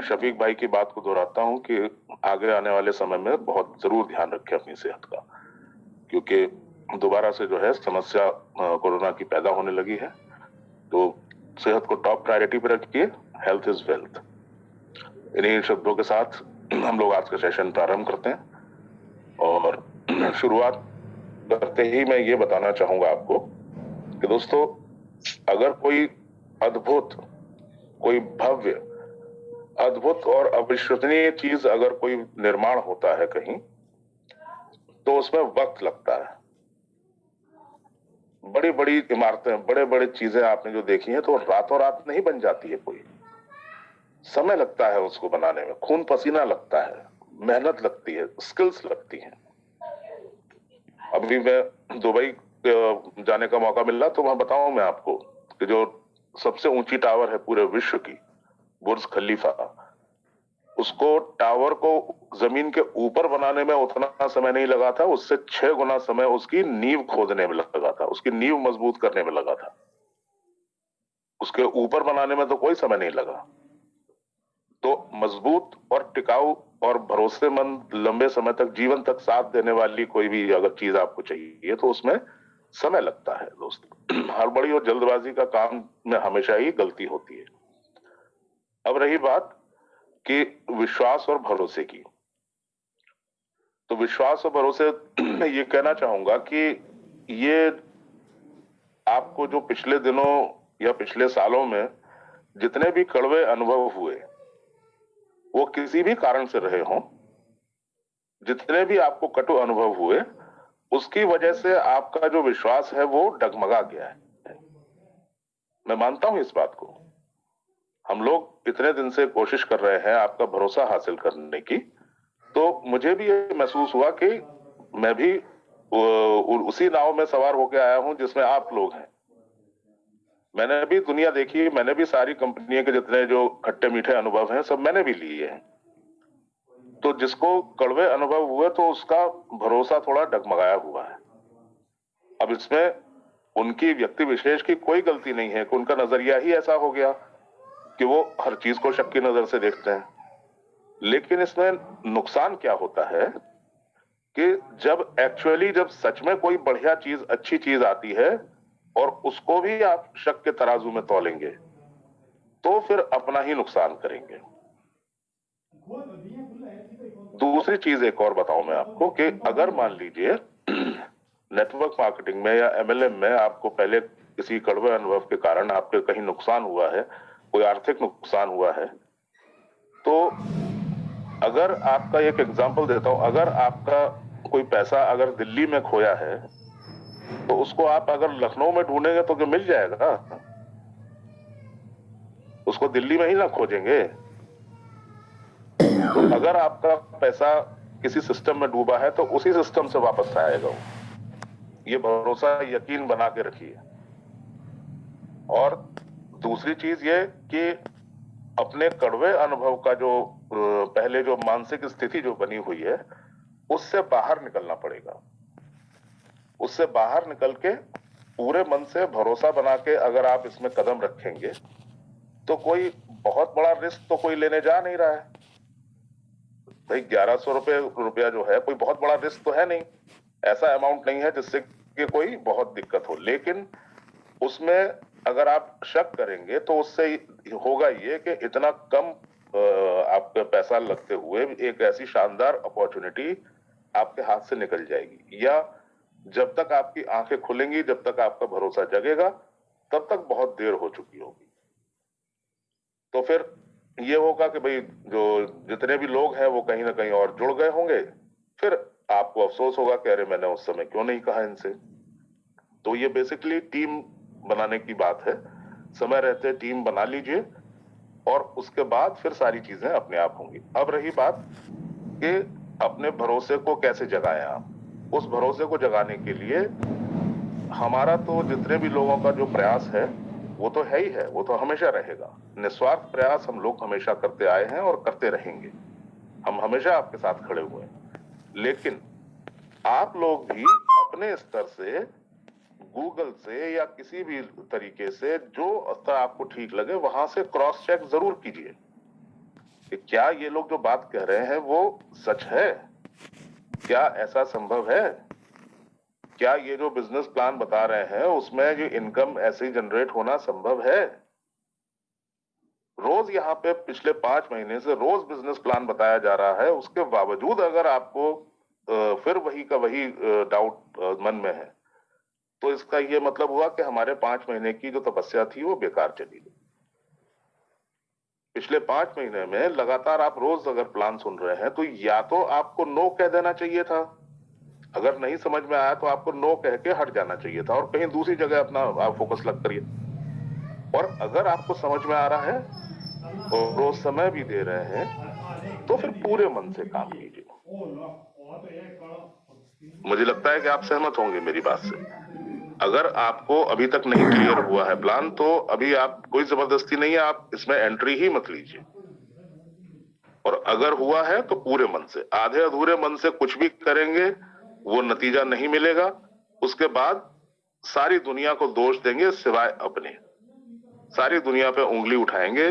शफीक भाई की बात को दोहराता हूं कि आगे आने वाले समय में बहुत जरूर ध्यान रखें अपनी सेहत का, क्योंकि दोबारा से जो है समस्या कोरोना की पैदा होने लगी है। तो सेहत को टॉप प्रायोरिटी पे रखिए। Health is wealth. इन्हीं शब्दों के साथ हम लोग आज का सेशन प्रारंभ करते हैं और शुरुआत करते ही मैं ये बताना चाहूंगा आपको कि दोस्तों, अगर कोई अद्भुत, कोई भव्य, अद्भुत और अविश्वसनीय चीज अगर कोई निर्माण होता है कहीं, तो उसमें वक्त लगता है। बड़ी बड़ी इमारतें, बड़े बड़े चीजें आपने जो देखी हैं, तो रातों रात नहीं बन जाती है कोई। समय लगता है उसको बनाने में, खून पसीना लगता है, मेहनत लगती है, स्किल्स लगती हैं। अभी मैं दुबई जाने का मौका मिला तो वहां बताऊं मैं आपको कि जो सबसे ऊंची टावर है पूरे विश्व की, बुर्ज खलीफा, उसको टावर को जमीन के ऊपर बनाने में उतना समय नहीं लगा था, उससे 6 गुना समय उसकी नींव खोदने में लगा था, उसकी नींव मजबूत करने में लगा था। उसके ऊपर बनाने में तो कोई समय नहीं लगा। तो मजबूत और टिकाऊ और भरोसेमंद, लंबे समय तक, जीवन तक साथ देने वाली कोई भी अगर चीज आपको चाहिए तो उसमें समय लगता है दोस्तों। हड़बड़ी और जल्दबाजी का काम में हमेशा ही गलती होती है। अब रही बात कि विश्वास और भरोसे की, तो विश्वास और भरोसे मैं ये कहना चाहूंगा कि ये आपको जो पिछले दिनों या पिछले सालों में जितने भी कड़वे अनुभव हुए, वो किसी भी कारण से रहे हों, जितने भी आपको कटु अनुभव हुए, उसकी वजह से आपका जो विश्वास है वो डगमगा गया है। मैं मानता हूं इस बात को। हम लोग इतने दिन से कोशिश कर रहे हैं आपका भरोसा हासिल करने की, तो मुझे भी ये महसूस हुआ कि मैं भी उसी नाव में सवार होकर आया हूं जिसमें आप लोग हैं। मैंने भी दुनिया देखी, मैंने भी सारी कंपनियों के जितने जो खट्टे मीठे अनुभव हैं सब मैंने भी लिए हैं। तो जिसको कड़वे अनुभव हुए तो उसका भरोसा थोड़ा डगमगाया हुआ है। अब इसमें उनकी व्यक्ति विशेष की कोई गलती नहीं है कि उनका नजरिया ही ऐसा हो गया कि वो हर चीज को शक की नजर से देखते हैं। लेकिन इसमें नुकसान क्या होता है कि जब सच में कोई बढ़िया चीज, अच्छी चीज आती है और उसको भी आप शक के तराजू में तौलेंगे, तो फिर अपना ही नुकसान करेंगे। दूसरी चीज एक और बताऊं मैं आपको कि अगर मान लीजिए नेटवर्क मार्केटिंग में या एमएलएम में आपको पहले किसी कड़वे अनुभव के कारण आपके कहीं नुकसान हुआ है, कोई आर्थिक नुकसान हुआ है, तो अगर आपका एक एग्जांपल देता हूं, अगर आपका कोई पैसा अगर दिल्ली में खोया है, तो उसको आप अगर लखनऊ में ढूंढेंगे तो क्या मिल जाएगा? उसको दिल्ली में ही ना खोजेंगे। तो अगर आपका पैसा किसी सिस्टम में डूबा है तो उसी सिस्टम से वापस आएगा वो। ये भरोसा, यकीन बना के रखिए। और दूसरी चीज ये कि अपने कड़वे अनुभव का जो पहले जो मानसिक स्थिति जो बनी हुई है, उससे बाहर निकलना पड़ेगा। उससे बाहर निकल के पूरे मन से भरोसा बना के अगर आप इसमें कदम रखेंगे, तो कोई बहुत बड़ा रिस्क तो कोई लेने जा नहीं रहा है भाई। 1100 रुपया जो है कोई बहुत बड़ा रिस्क तो है नहीं, ऐसा अमाउंट नहीं है जिससे कि कोई बहुत दिक्कत हो। लेकिन उसमें अगर आप शक करेंगे तो उससे होगा ये कि इतना कम आपका पैसा लगते हुए एक ऐसी शानदार अपॉर्चुनिटी आपके हाथ से निकल जाएगी, या जब तक आपकी आंखें खुलेंगी, जब तक आपका भरोसा जगेगा, तब तक बहुत देर हो चुकी होगी। तो फिर ये होगा कि भाई जो जितने भी लोग हैं वो कहीं ना कहीं और जुड़ गए होंगे। फिर आपको अफसोस होगा कि अरे मैंने उस समय क्यों नहीं कहा इनसे। तो ये बेसिकली टीम बनाने की बात है। समय रहते टीम बना लीजिए और उसके बाद फिर सारी चीजें अपने आप होंगी। अब रही बात कि अपने भरोसे को कैसे जगाएं आप। उस भरोसे को जगाने के लिए हमारा तो जितने भी लोगों का जो प्रयास है वो तो है ही है, वो तो हमेशा रहेगा। निस्वार्थ प्रयास हम लोग हमेशा करते आए हैं और करते रहेंगे। हम हमेशा आपके साथ खड़े हुए हैं। लेकिन आप लोग भी अपने स्तर से, गूगल से या किसी भी तरीके से जो स्तर आपको ठीक लगे वहां से क्रॉस चेक जरूर कीजिए। कि क्या ये लोग जो बात कह रहे हैं वो सच है, क्या ऐसा संभव है, क्या ये जो बिजनेस प्लान बता रहे हैं उसमें जो इनकम ऐसे ही जनरेट होना संभव है। रोज यहाँ पे पिछले 5 महीने से रोज बिजनेस प्लान बताया जा रहा है, उसके बावजूद अगर आपको फिर वही का वही डाउट मन में है, तो इसका ये मतलब हुआ कि हमारे 5 महीने की जो तपस्या थी वो बेकार चली गई। पिछले 5 महीने में लगातार आप रोज अगर प्लान सुन रहे हैं तो या तो आपको नो कह देना चाहिए था, अगर नहीं समझ में आया तो आपको नो कह के हट जाना चाहिए था और कहीं दूसरी जगह अपना आप फोकस लग करिए। और अगर आपको समझ में आ रहा है और रोज समय भी दे रहे हैं तो फिर पूरे मन से काम कीजिए। मुझे लगता है कि आप सहमत होंगे मेरी बात से। अगर आपको अभी तक नहीं क्लियर हुआ है प्लान तो अभी आप कोई जबरदस्ती नहीं है, आप इसमें एंट्री ही मत लीजिए। और अगर हुआ है तो पूरे मन से, आधे अधूरे मन से कुछ भी करेंगे वो नतीजा नहीं मिलेगा। उसके बाद सारी दुनिया को दोष देंगे सिवाय अपने, सारी दुनिया पे उंगली उठाएंगे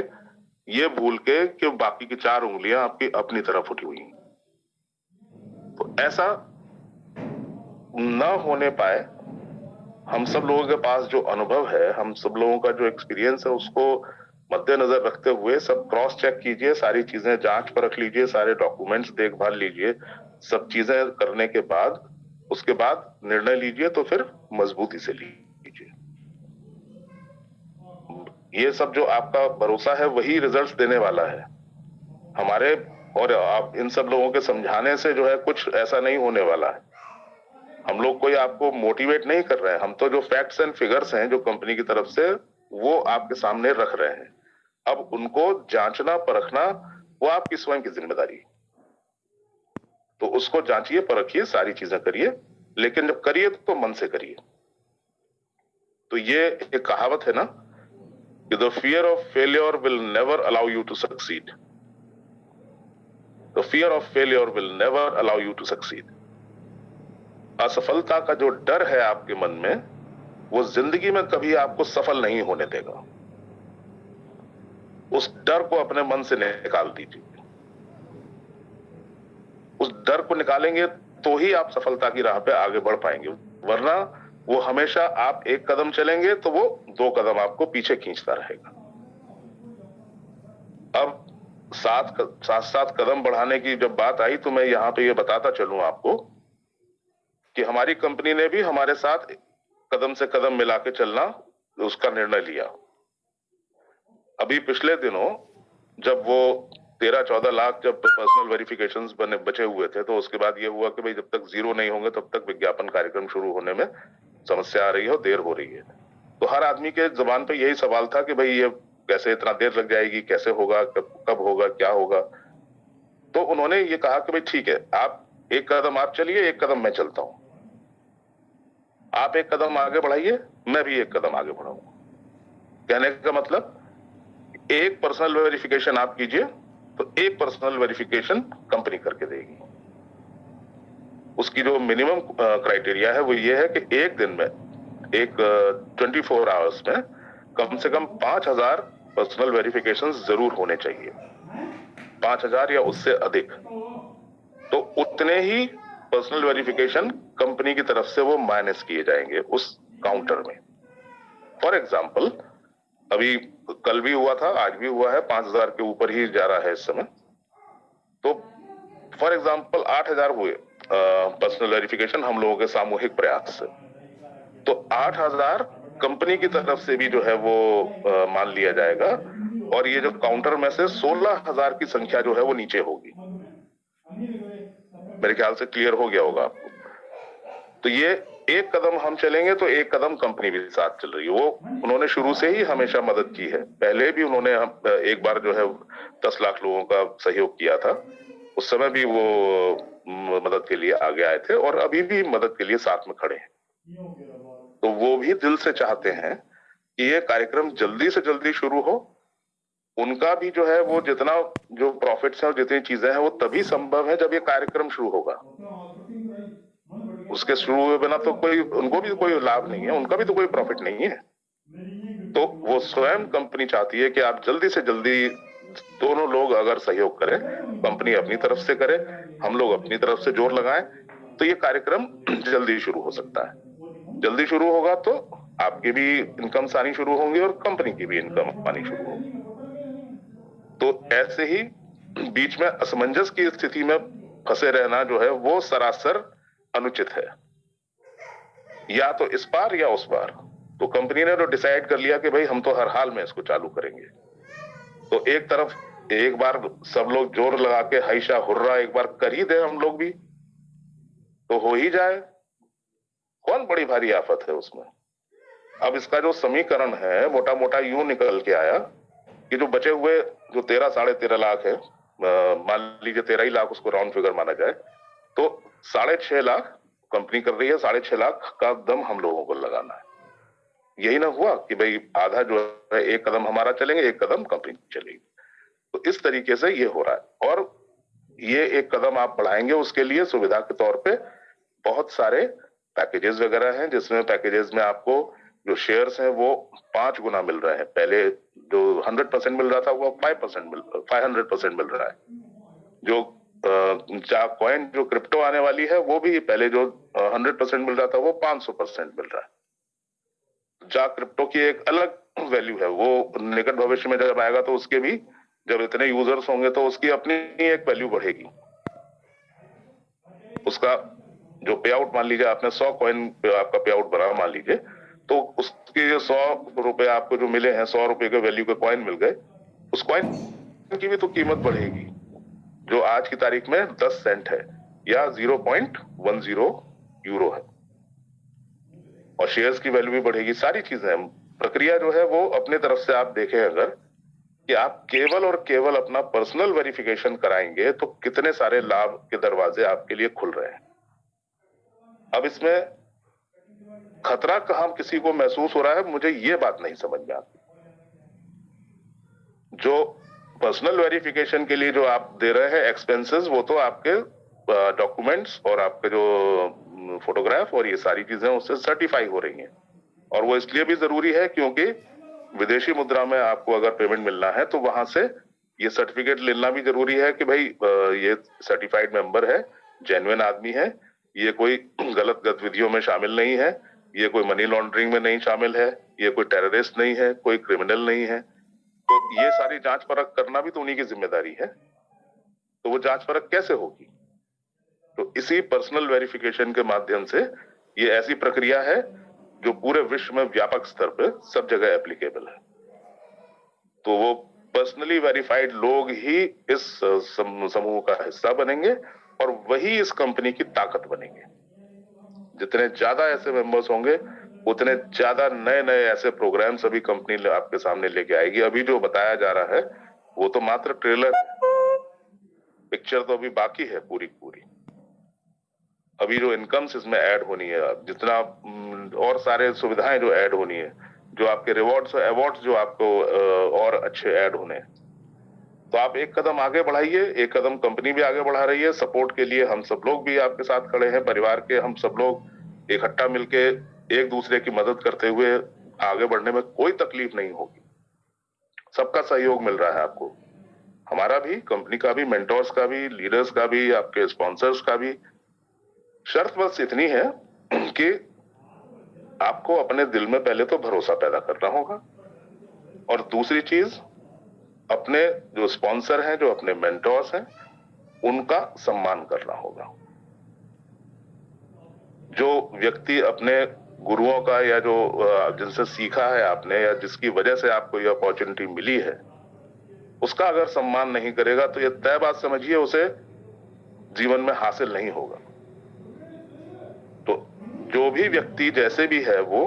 ये भूल के कि बाकी की 4 उंगलियां आपकी अपनी तरफ उठी हुई हैं। तो ऐसा न होने पाए, हम सब लोगों के पास जो अनुभव है, हम सब लोगों का जो एक्सपीरियंस है उसको मद्देनजर रखते हुए सब क्रॉस चेक कीजिए, सारी चीजें जांच पर रख लीजिए, सारे डॉक्यूमेंट्स देखभाल लीजिए, सब चीजें करने के बाद उसके बाद निर्णय लीजिए, तो फिर मजबूती से लीजिए। ये सब जो आपका भरोसा है वही रिजल्ट्स देने वाला है हमारे, और आप इन सब लोगों के समझाने से जो है कुछ ऐसा नहीं होने वाला है। हम लोग कोई आपको मोटिवेट नहीं कर रहे हैं, हम तो जो फैक्ट्स एंड फिगर्स हैं जो कंपनी की तरफ से वो आपके सामने रख रहे हैं। अब उनको जांचना परखना वो आपकी स्वयं की जिम्मेदारी है। तो उसको जांचिए परखिए, सारी चीजें करिए, लेकिन जब करिए तो मन से करिए। तो ये एक कहावत है ना कि the fear of failure will never allow you to succeed, the fear of failure will never allow you to succeed. असफलता का जो डर है आपके मन में वो जिंदगी में कभी आपको सफल नहीं होने देगा। उस डर को अपने मन से निकाल दीजिए। उस डर को निकालेंगे तो ही आप सफलता की राह पे आगे बढ़ पाएंगे, वरना वो हमेशा आप एक कदम चलेंगे तो वो 2 कदम आपको पीछे खींचता रहेगा। अब साथ साथ कदम बढ़ाने की जब बात आई तो मैं यहां पे ये बताता चलूं आपको कि हमारी कंपनी ने भी हमारे साथ कदम से कदम मिला के चलना उसका निर्णय लिया। अभी पिछले दिनों जब वो 13-14 लाख जब पर्सनल वेरिफिकेशंस बचे हुए थे तो उसके बाद ये हुआ कि भाई जब तक 0 नहीं होंगे तब तक विज्ञापन कार्यक्रम शुरू होने में समस्या आ रही है और देर हो रही है। तो हर आदमी के जुबान पे यही सवाल था कि भाई ये कैसे इतना देर लग जाएगी, कैसे होगा, कब होगा, क्या होगा। तो उन्होंने ये कहा कि भाई ठीक है, आप एक कदम आप चलिए, एक कदम मैं चलता हूं। आप एक कदम आगे बढ़ाइए, मैं भी एक कदम आगे बढ़ाऊंगा। कहने का मतलब एक पर्सनल वेरिफिकेशन आप कीजिए तो एक पर्सनल वेरिफिकेशन कंपनी करके देगी। उसकी जो मिनिमम क्राइटेरिया है वो ये है कि एक दिन में, एक 24 आवर्स में कम से कम 5000 पर्सनल वेरिफिकेशन जरूर होने चाहिए, 5000 या उससे अधिक। तो उतने ही पर्सनल वेरिफिकेशन कंपनी की तरफ से वो माइनस किए जाएंगे उस काउंटर में। फॉर एग्जाम्पल अभी कल भी हुआ था, आज भी हुआ है, 5000 के ऊपर ही जा रहा है इस समय। तो फॉर एग्जाम्पल 8000 हुए पर्सनल वेरिफिकेशन हम लोगों के सामूहिक प्रयास से। तो 8000 कंपनी की तरफ से भी जो है वो मान लिया जाएगा और ये जो काउंटर में से 16000 की संख्या जो है वो नीचे होगी। मेरे ख्याल से क्लियर हो गया होगा आपको। तो ये एक कदम हम चलेंगे तो एक कदम कंपनी भी साथ चल रही है। वो उन्होंने शुरू से ही हमेशा मदद की है। पहले भी उन्होंने एक बार जो है 10 लाख लोगों का सहयोग किया था, उस समय भी वो मदद के लिए आगे आए थे और अभी भी मदद के लिए साथ में खड़े हैं। तो वो भी दिल से चाहते हैं कि ये कार्यक्रम जल्दी से जल्दी शुरू हो। उनका भी जो है वो जितना जो प्रॉफिट्स है और जितनी चीजें हैं वो तभी संभव है जब ये कार्यक्रम शुरू होगा। उसके शुरू हुए बिना तो कोई, उनको भी कोई लाभ नहीं है, उनका भी तो कोई प्रॉफिट नहीं है। तो वो स्वयं कंपनी चाहती है कि आप जल्दी से जल्दी दोनों लोग अगर सहयोग करें, कंपनी अपनी तरफ से करे, हम लोग अपनी तरफ से जोर लगाएं, तो ये कार्यक्रम जल्दी शुरू हो सकता है। जल्दी शुरू होगा तो आपकी भी इनकम आनी शुरू होंगी और कंपनी की भी इनकम आनी शुरू होगी। तो ऐसे ही बीच में असमंजस की स्थिति में फंसे रहना जो है वो सरासर अनुचित है, या तो इस पार या उस पार। तो कंपनी ने तो डिसाइड कर लिया कि भाई हम तो हर हाल में इसको चालू करेंगे। तो एक तरफ एक बार सब लोग जोर लगा के हाइशा हुर्रा एक बार कर ही दे हम लोग भी, तो हो ही जाए। कौन बड़ी भारी आफत है उसमें। अब इसका जो समीकरण है मोटा मोटा यूं निकल के आया कि जो बचे हुए जो 13-13.5 लाख है, मान लीजिए 13 ही लाख उसको राउंड फिगर माना जाए, तो 6.5 लाख कंपनी कर रही है, 6.5 लाख का दम हम लोगों को लगाना है। यही ना हुआ कि भाई आधा जो है एक कदम हमारा चलेंगे, एक कदम कंपनी चलेगी। तो इस तरीके से ये हो रहा है। और ये एक कदम आप बढ़ाएंगे, उसके लिए सुविधा के तौर पे बहुत सारे पैकेजेस वगैरह हैं, जिसमें पैकेजेस में आपको जो शेयर्स हैं वो 5 गुना मिल रहे हैं। पहले जो 100% मिल रहा था वो 500% मिल रहा है। जो कॉइन जो क्रिप्टो आने वाली है वो भी पहले जो 100% मिल रहा था वो 500% मिल रहा है। जा क्रिप्टो की एक अलग वैल्यू है, वो निकट भविष्य में जब आएगा तो उसके भी जब इतने यूजर्स होंगे तो उसकी अपनी एक वैल्यू बढ़ेगी। उसका जो पे आउट मान लीजिए आपने 100 कॉइन पे आपका पे आउट बना मान लीजिए, तो उसके 100 रुपए आपको जो मिले हैं, 100 रुपए के वैल्यू के कॉइन मिल गए, उस कॉइन की भी तो कीमत बढ़ेगी जो आज की तारीख में 10 सेंट है या 0.10 यूरो है, और शेयर्स की वैल्यू भी बढ़ेगी। सारी चीजें, प्रक्रिया जो है वो अपने तरफ से आप देखें अगर कि आप केवल और केवल अपना पर्सनल वेरिफिकेशन कराएंगे तो कितने सारे लाभ के दरवाजे आपके लिए खुल रहे हैं। अब इसमें खतरा कहां किसी को महसूस हो रहा है, मुझे ये बात नहीं समझ में आती। जो पर्सनल वेरिफिकेशन के लिए जो आप दे रहे हैं एक्सपेंसेस, वो तो आपके डॉक्यूमेंट्स और आपके जो फोटोग्राफ और ये सारी चीजें उससे सर्टिफाई हो रही हैं। और वो इसलिए भी जरूरी है क्योंकि विदेशी मुद्रा में आपको अगर पेमेंट मिलना है तो वहां से ये सर्टिफिकेट लेना भी जरूरी है कि भाई ये सर्टिफाइड मेंबर है, जेन्युइन आदमी है, ये कोई गलत गतिविधियों में शामिल नहीं है, ये कोई मनी लॉन्ड्रिंग में नहीं शामिल है, ये कोई टेररिस्ट नहीं है, कोई क्रिमिनल नहीं है। तो ये सारी जांच परख करना भी तो उन्हीं की जिम्मेदारी है। तो वो जांच परख कैसे होगी? तो इसी पर्सनल वेरिफिकेशन के माध्यम से ये ऐसी प्रक्रिया है जो पूरे विश्व में व्यापक स्तर पे सब जगह एप्लीकेबल है। तो वो पर्सनली वेरिफाइड लोग ही इस समूह का हिस्सा बनेंगे और वही इस कंपनी की ताकत बनेंगे। जितने ज्यादा ऐसे मेंबर्स होंगे उतने ज्यादा नए नए ऐसे प्रोग्राम्स अभी कंपनी आपके सामने लेके आएगी। अभी जो बताया जा रहा है वो तो मात्र ट्रेलर है, पिक्चर तो अभी बाकी है पूरी पूरी। अभी जो इनकम्स इसमें ऐड होनी है, जितना और सारे सुविधाएं जो ऐड होनी है, जो आपके रिवॉर्ड्स और अवार्ड्स जो आपको और अच्छे ऐड होने हैं, तो आप एक कदम आगे बढ़ाइए। एक कदम कंपनी भी आगे बढ़ा रही है, सपोर्ट के लिए हम सब लोग भी आपके साथ खड़े हैं। परिवार के हम सब लोग इकट्ठा मिलके एक दूसरे की मदद करते हुए आगे बढ़ने में कोई तकलीफ नहीं होगी। सबका सहयोग मिल रहा है आपको, हमारा भी, कंपनी का भी, मेंटोर्स का भी, लीडर्स का भी, आपके स्पॉन्सर्स का भी। शर्त बस इतनी है कि आपको अपने दिल में पहले तो भरोसा पैदा करना होगा, और दूसरी चीज अपने जो स्पॉन्सर हैं, जो अपने मेंटोर्स हैं, उनका सम्मान करना होगा। जो व्यक्ति अपने गुरुओं का या जो जिनसे सीखा है आपने या जिसकी वजह से आपको ये अपॉर्चुनिटी मिली है, उसका अगर सम्मान नहीं करेगा तो ये तय बात समझिए उसे जीवन में हासिल नहीं होगा। तो जो भी व्यक्ति जैसे भी है वो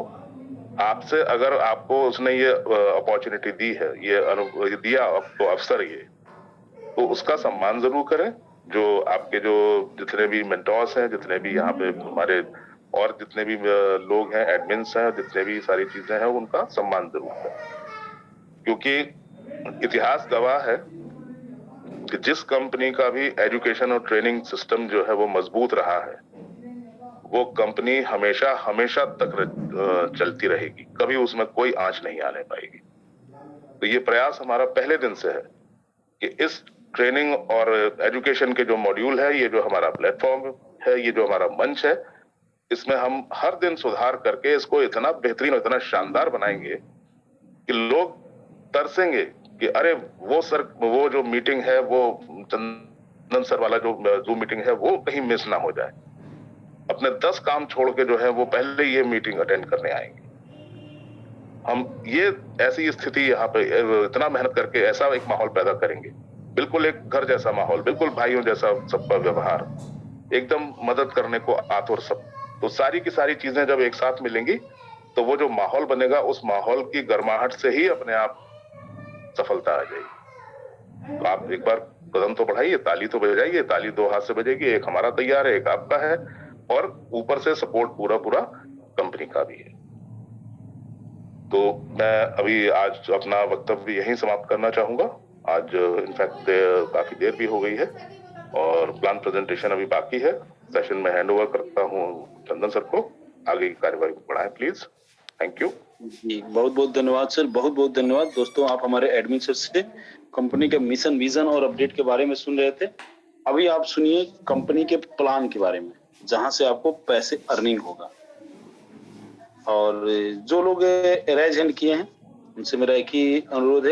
आपसे, अगर आपको उसने ये अपॉर्चुनिटी दी है, ये दिया आपको अवसर, ये तो उसका सम्मान जरूर करें। जो आपके जो जितने भी मेंटोर्स हैं, जितने भी यहाँ पे हमारे और जितने भी लोग हैं, एडमिन्स हैं, जितने भी सारी चीजें हैं, उनका सम्मान जरूर करें। क्योंकि इतिहास गवाह है कि जिस कंपनी का भी एजुकेशन और ट्रेनिंग सिस्टम जो है वो मजबूत रहा है, वो कंपनी हमेशा हमेशा तक चलती रहेगी, कभी उसमें कोई आंच नहीं आने पाएगी। तो ये प्रयास हमारा पहले दिन से है कि इस ट्रेनिंग और एजुकेशन के जो मॉड्यूल है, ये जो हमारा प्लेटफॉर्म है, ये जो हमारा मंच है, इसमें हम हर दिन सुधार करके इसको इतना बेहतरीन और इतना शानदार बनाएंगे कि लोग तरसेंगे कि अरे वो जो मीटिंग है, वो चंदन सर वाला जो जूम मीटिंग है, वो कहीं मिस ना हो जाए। अपने 10 काम छोड़ के जो है वो पहले ये मीटिंग अटेंड करने आएंगे। हम ये ऐसी स्थिति यहाँ पे इतना मेहनत करके ऐसा एक माहौल पैदा करेंगे, बिल्कुल एक घर जैसा माहौल, बिल्कुल भाइयों जैसा सबका व्यवहार, एकदम मदद करने को आतुर सब। तो सारी की सारी चीजें जब एक साथ मिलेंगी तो वो जो माहौल बनेगा, उस माहौल की गर्माहट से ही अपने आप सफलता आ जाएगी। तो आप एक बार कदम तो बढ़ाइए, ताली तो बजाइए, ताली 2 हाथ से बजेगी, एक हमारा तैयार है, एक आपका है, और ऊपर से सपोर्ट पूरा पूरा कंपनी का भी है। तो मैं अभी आज अपना वक्तव्य यहीं समाप्त करना चाहूंगा। आज इनफैक्ट काफी देर भी हो गई है और प्लान प्रेजेंटेशन अभी बाकी है। सेशन में हैंड ओवर करता हूँ चंदन सर को, आगे की कार्यवाही बढ़ाएं प्लीज। थैंक यू जी, बहुत बहुत धन्यवाद सर, बहुत बहुत धन्यवाद। दोस्तों, आप हमारे एडमिन सर से कंपनी के मिशन, विजन और अपडेट के बारे में सुन रहे थे। अभी आप सुनिए कंपनी के प्लान के बारे में, जहां से आपको पैसे अर्निंग होगा। और जो लोग रेज हैंड किए हैं, उनसे मेरा एक ही अनुरोध है